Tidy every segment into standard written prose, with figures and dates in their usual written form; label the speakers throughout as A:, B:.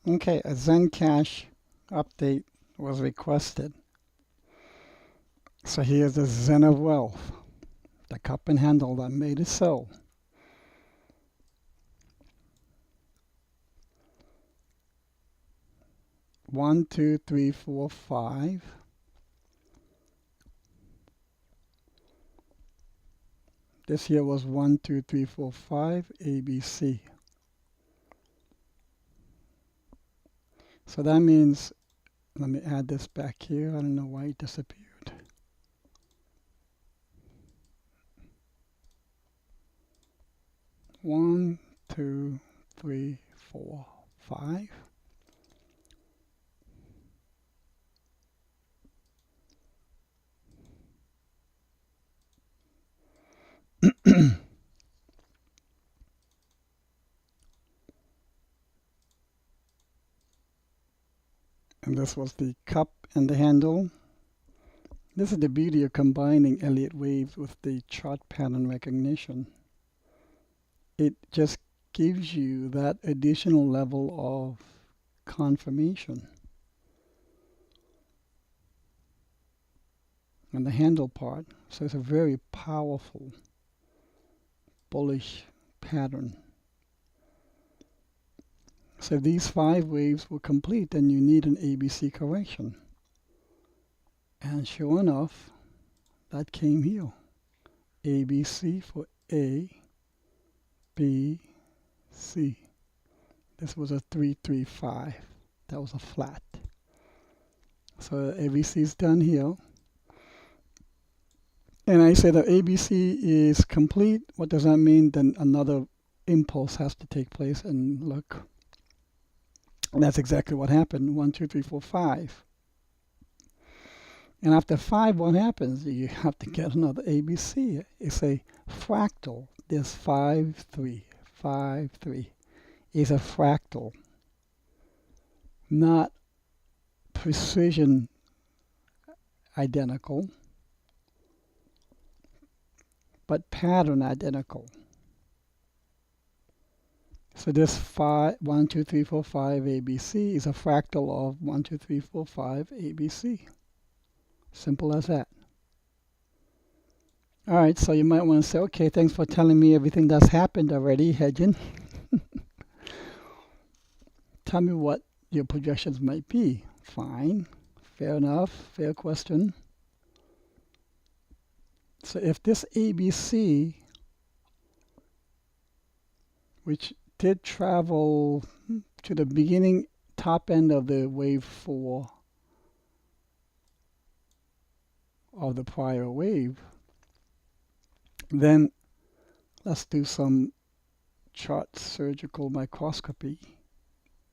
A: Okay, a ZEN cache update was requested. So here's the ZEN of wealth, the cup and handle that made it so. One, two, three, four, five. This here was 1, 2, 3, 4, 5, ABC. So that means, let me add this back here. I don't know why it disappeared. 1, 2, 3, 4, 5. And this was the cup and the handle. This is the beauty of combining Elliott waves with the chart pattern recognition. It just gives you that additional level of confirmation. And the handle part, so it's a very powerful bullish pattern. So if these 5 waves were complete, then you need an ABC correction. And sure enough, that came here. ABC for A, B, C. This was a 335. That was a flat. So ABC is done here. And I said that ABC is complete. What does that mean? Then another impulse has to take place. And look, that's exactly what happened. 1, 2, 3, 4, 5. And after 5, what happens? You have to get another ABC. It's a fractal. There's 5, 3, 5, 3. It's a fractal, not precision identical, but pattern identical. So this 5, 1, 2, 3, 4, 5 ABC is a fractal of 1, 2, 3, 4, 5 ABC. Simple as that. All right, so you might want to say, okay, thanks for telling me everything that's happened already, Hedgen. Tell me what your projections might be. Fine, fair enough, fair question. So if this ABC, which did travel to the beginning top end of the wave 4 of the prior wave, then let's do some chart surgical microscopy.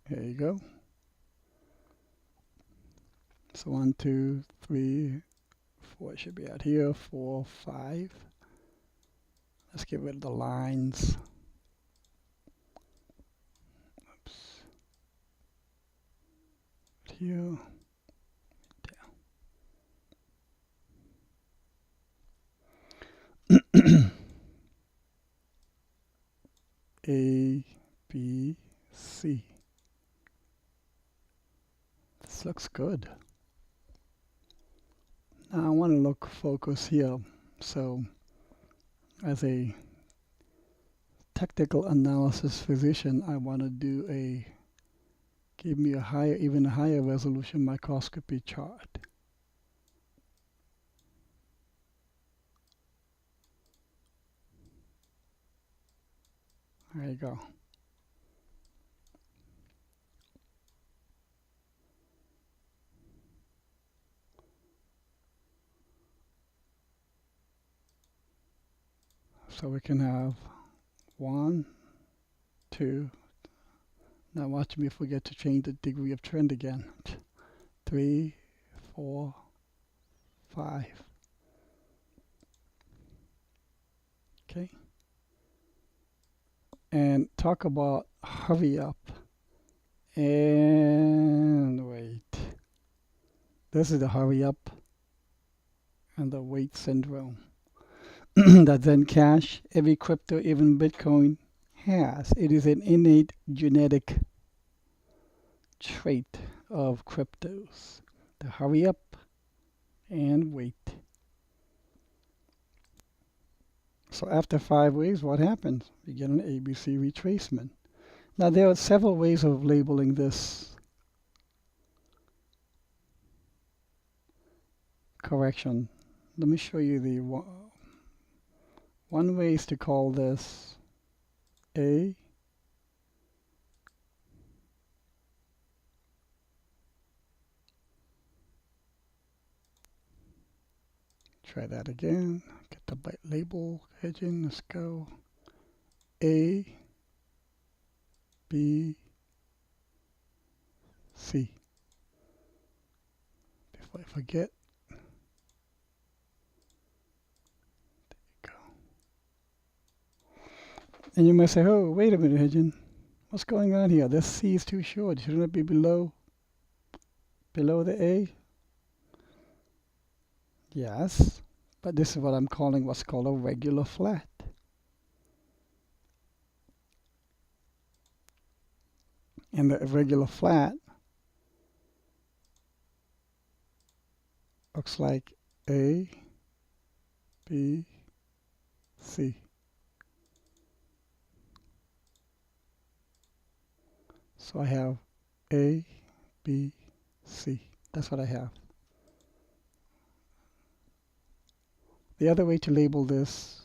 A: Here you go. So 1, 2, 3, 4, it should be out here, 4, 5. Let's get rid of the lines. Oops. Here. A, B, C. This looks good. Now I want to look focus here. So as a technical analysis physician, I want to do give me a higher, even a higher resolution microscopy chart. There you go. So we can have 1, 2. Now watch me forget to change the degree of trend again. 3, 4, 5. Okay. And talk about hurry up and wait. This is the hurry up and the wait syndrome that ZEN Cash, every crypto, even Bitcoin has. It is an innate genetic trait of cryptos, to hurry up and wait. So after 5 waves, what happens? We get an ABC retracement. Now there are several ways of labeling this correction. Let me show you the one way is to call this A, try that again, get the byte label hedging, let's go A, B, C. Before I forget, and you might say, oh, wait a minute, Hedgen. What's going on here? This C is too short. Shouldn't it be below the A? Yes, but this is what I'm calling what's called a regular flat. And the regular flat looks like A, B, C. So I have A, B, C. That's what I have. The other way to label this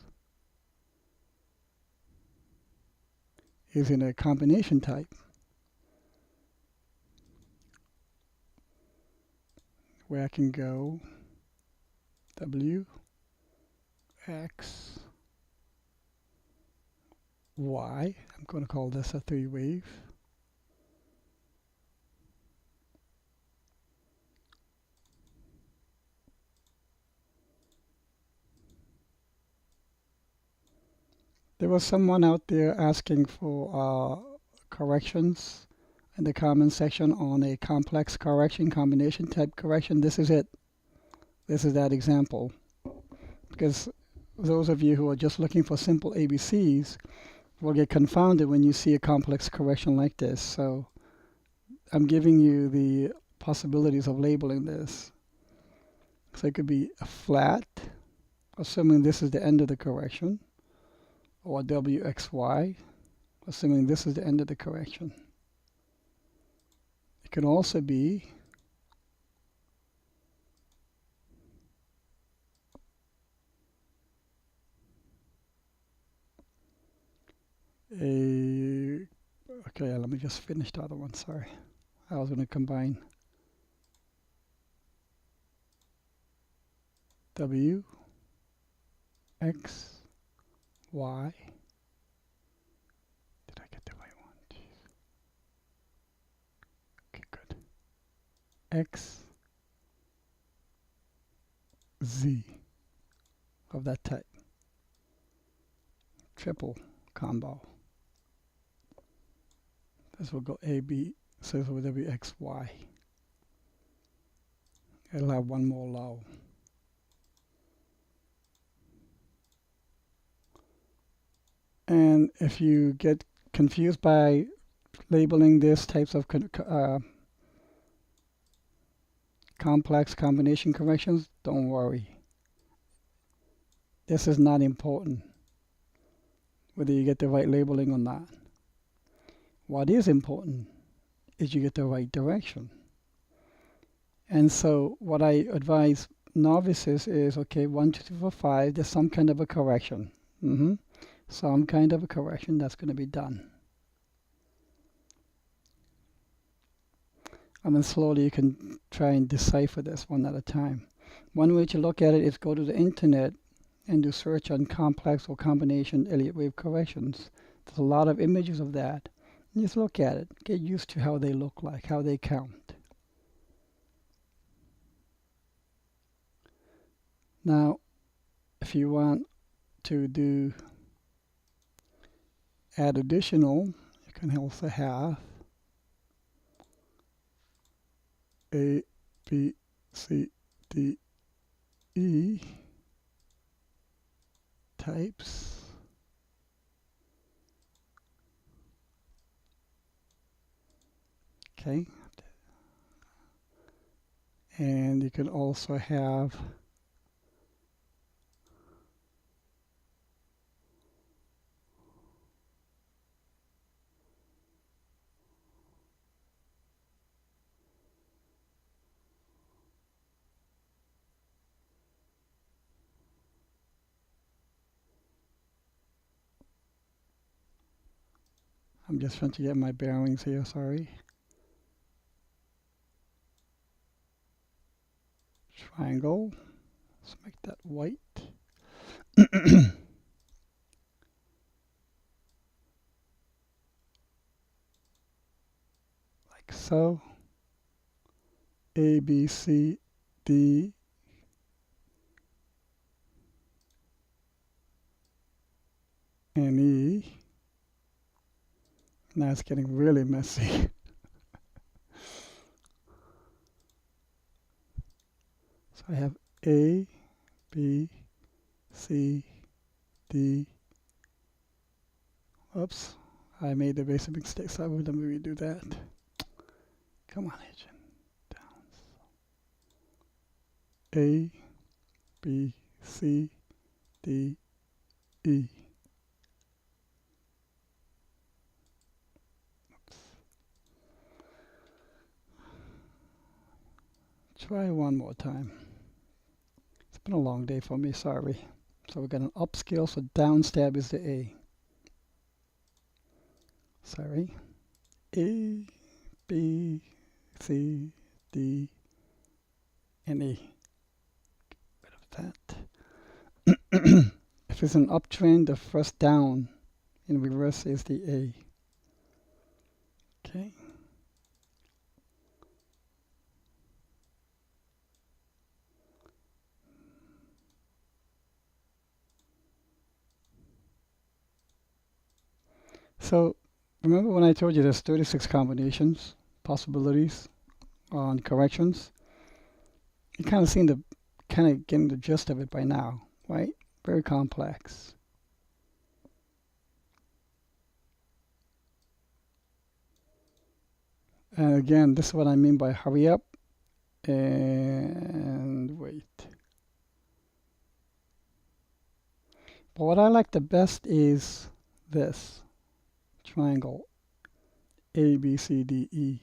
A: is in a combination type, where I can go W, X, Y. I'm going to call this a 3-wave. There was someone out there asking for corrections in the comment section on a complex correction, combination type correction. This is it. This is that example. Because those of you who are just looking for simple ABCs will get confounded when you see a complex correction like this. So I'm giving you the possibilities of labeling this. So it could be a flat, assuming this is the end of the correction, or WXY, assuming this is the end of the correction. It can also be a, okay, let me just finish the other one, sorry. I was going to combine W, X, Y. Did I get the right one? Jeez. Okay, good. X, Z of that type. Triple combo. This will go A, B, so this will be X, Y. It'll have one more low. And if you get confused by labeling these types of complex combination corrections, don't worry. This is not important, whether you get the right labeling or not. What is important is you get the right direction. And so what I advise novices is, okay, 1, 2, 3, 4, 5, there's some kind of a correction. Some kind of a correction that's going to be done. And then slowly you can try and decipher this one at a time. One way to look at it is go to the internet and do search on complex or combination Elliott wave corrections. There's a lot of images of that. And just look at it. Get used to how they look like, how they count. Now, if you want to add additional, you can also have A, B, C, D, E types. Okay, And you can also have I'm just trying to get my bearings here, sorry. Triangle. Let's make that white. Like so. A, B, C, D, and E. Now it's getting really messy. So I have A, B, C, D. Oops, I made a basic mistake, so let me redo that. Come on, agent. Downs. A, B, C, D, E. Oops. Try one more time. It's been a long day for me, sorry. So we got an up scale, so down stab is the A. Sorry. A, B, C, D, and E. Get rid of that. If it's an uptrend, the first down in reverse is the A. Okay. So remember when I told you there's 36 combinations, possibilities on corrections? You kind of getting the gist of it by now, right? Very complex. And again, this is what I mean by hurry up and wait. But what I like the best is this triangle, A, B, C, D, E.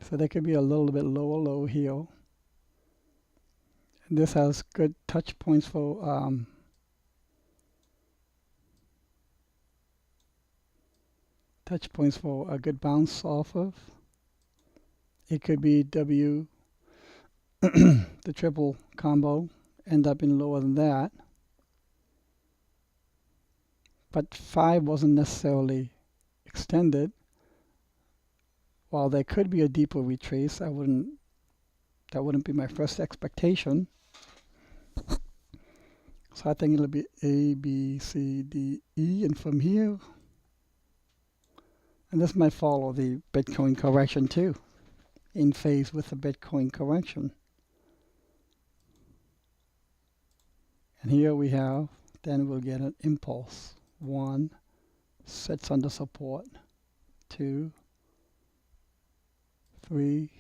A: So there could be a little bit lower low here. And this has good touch points for a good bounce off of. It could be W, the triple combo, end up in lower than that. But 5 wasn't necessarily extended. While there could be a deeper retrace, that wouldn't be my first expectation. So I think it'll be A, B, C, D, E, and from here, and this might follow the Bitcoin correction too, in phase with the Bitcoin correction. And here we have, then we'll get an impulse. 1, sets under support. 2, 3,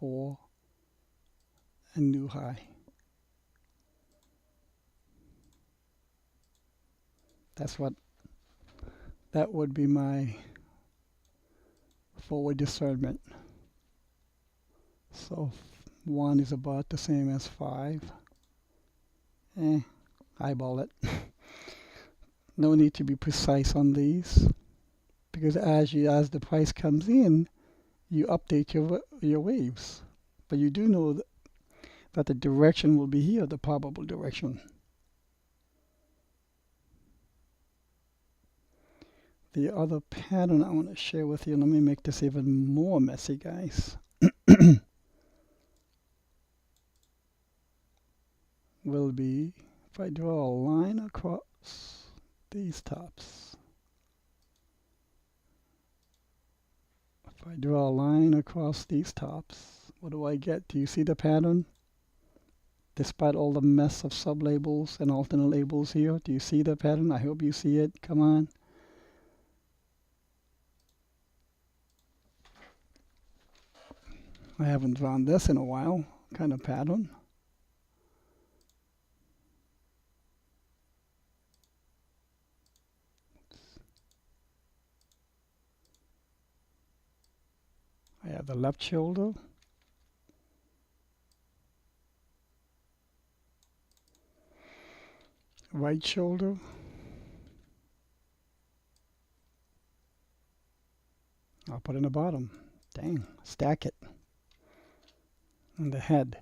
A: 4, and new high. That would be my forward discernment. So 1 is about the same as 5. Eyeball it. No need to be precise on these, because as the price comes in, you update your waves. But you do know that the direction will be here, the probable direction. The other pattern I want to share with you, let me make this even more messy, guys. Will be if I draw a line across these tops. If I draw a line across these tops, what do I get? Do you see the pattern? Despite all the mess of sublabels and alternate labels here, do you see the pattern? I hope you see it. Come on. I haven't drawn this in a while, kind of pattern. I have the left shoulder. Right shoulder. I'll put in the bottom. Dang, stack it. And the head.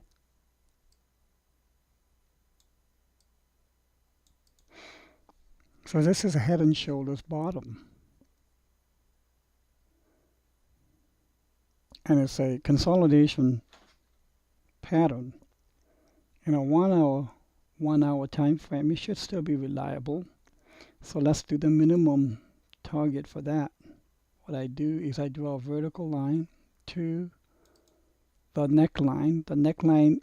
A: So this is a head and shoulders bottom. And it's a consolidation pattern. In a 1 hour time frame, it should still be reliable. So let's do the minimum target for that. What I do is I draw a vertical line to the neckline. The neckline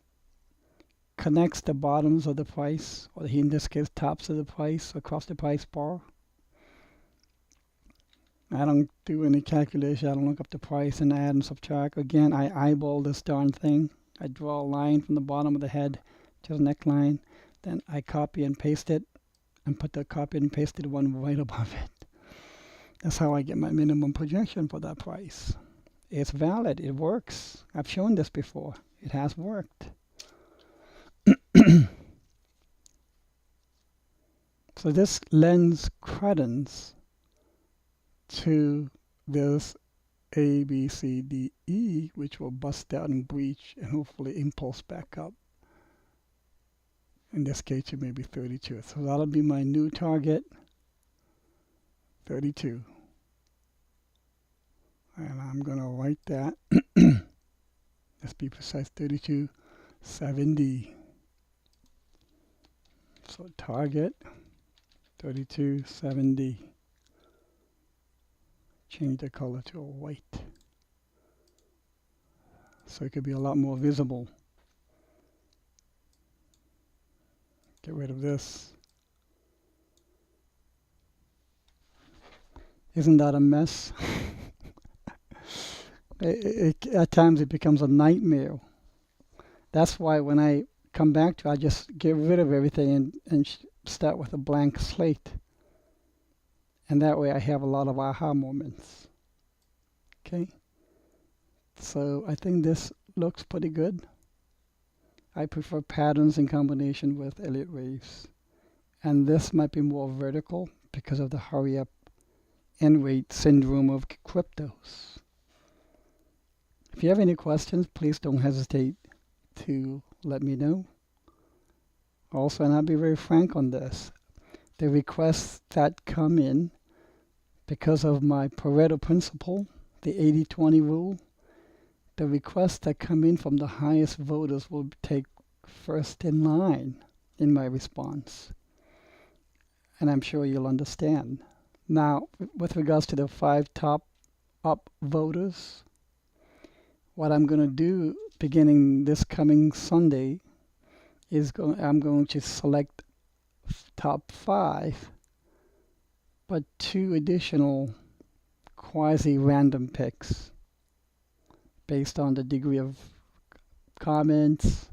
A: connects the bottoms of the price, or in this case tops of the price, across the price bar. I don't do any calculation. I don't look up the price and add and subtract. Again, I eyeball this darn thing. I draw a line from the bottom of the head to the neckline. Then I copy and paste it and put the copy and pasted one right above it. That's how I get my minimum projection for that price. It's valid. It works. I've shown this before. It has worked. So this lends credence to this A, B, C, D, E, which will bust out and breach and hopefully impulse back up. In this case, it may be 32. So that'll be my new target, 32. And I'm going to write that. Let's be precise, 32.70. So target, 32.70. Change the color to a white. So it could be a lot more visible. Get rid of this. Isn't that a mess? At times it becomes a nightmare. That's why when I come back to it, I just get rid of everything and start with a blank slate. And that way I have a lot of aha moments. Okay? So I think this looks pretty good. I prefer patterns in combination with Elliott waves. And this might be more vertical because of the hurry up and wait syndrome of cryptos. If you have any questions, please don't hesitate to let me know. Also, and I'll be very frank on this, the requests that come in because of my Pareto principle, the 80-20 rule, the requests that come in from the highest voters will take first in line in my response. And I'm sure you'll understand. Now, with regards to the 5 top up voters, what I'm going to do beginning this coming Sunday is I'm going to select top 5, but 2 additional quasi-random picks based on the degree of comments,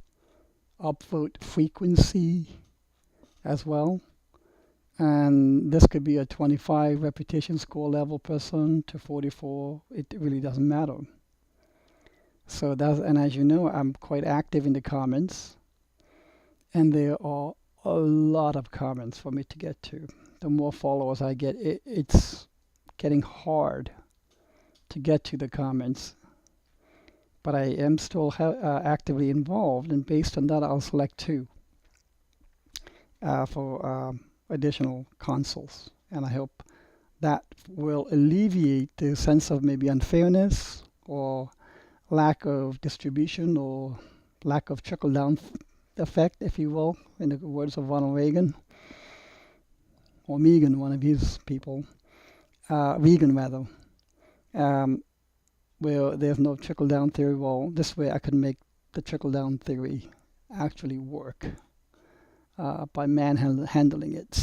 A: upvote frequency as well. And this could be a 25 repetition score level person to 44. It really doesn't matter. So that's, and as you know, I'm quite active in the comments. And there are a lot of comments for me to get to. The more followers I get, it's getting hard to get to the comments. But I am still actively involved, and based on that, I'll select 2 for additional consoles. And I hope that will alleviate the sense of maybe unfairness or lack of distribution or lack of trickle-down effect, if you will, in the words of Ronald Reagan, or Megan, one of his people, Reagan rather. Where there's no trickle-down theory. Well, this way I can make the trickle-down theory actually work by manhandling it.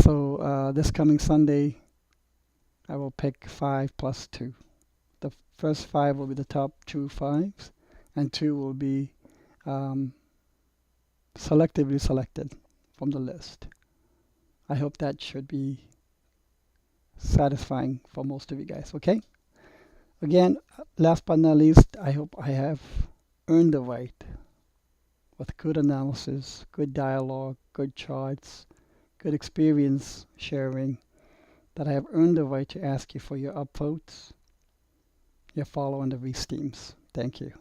A: So this coming Sunday, I will pick 5 plus 2 The first 5 will be the top 2 fives, and 2 will be selectively selected from the list. I hope that should be satisfying for most of you guys, okay? Again, last but not least, I hope I have earned the right with good analysis, good dialogue, good charts, good experience sharing, that I have earned the right to ask you for your upvotes, your follow, and the resteams. Thank you.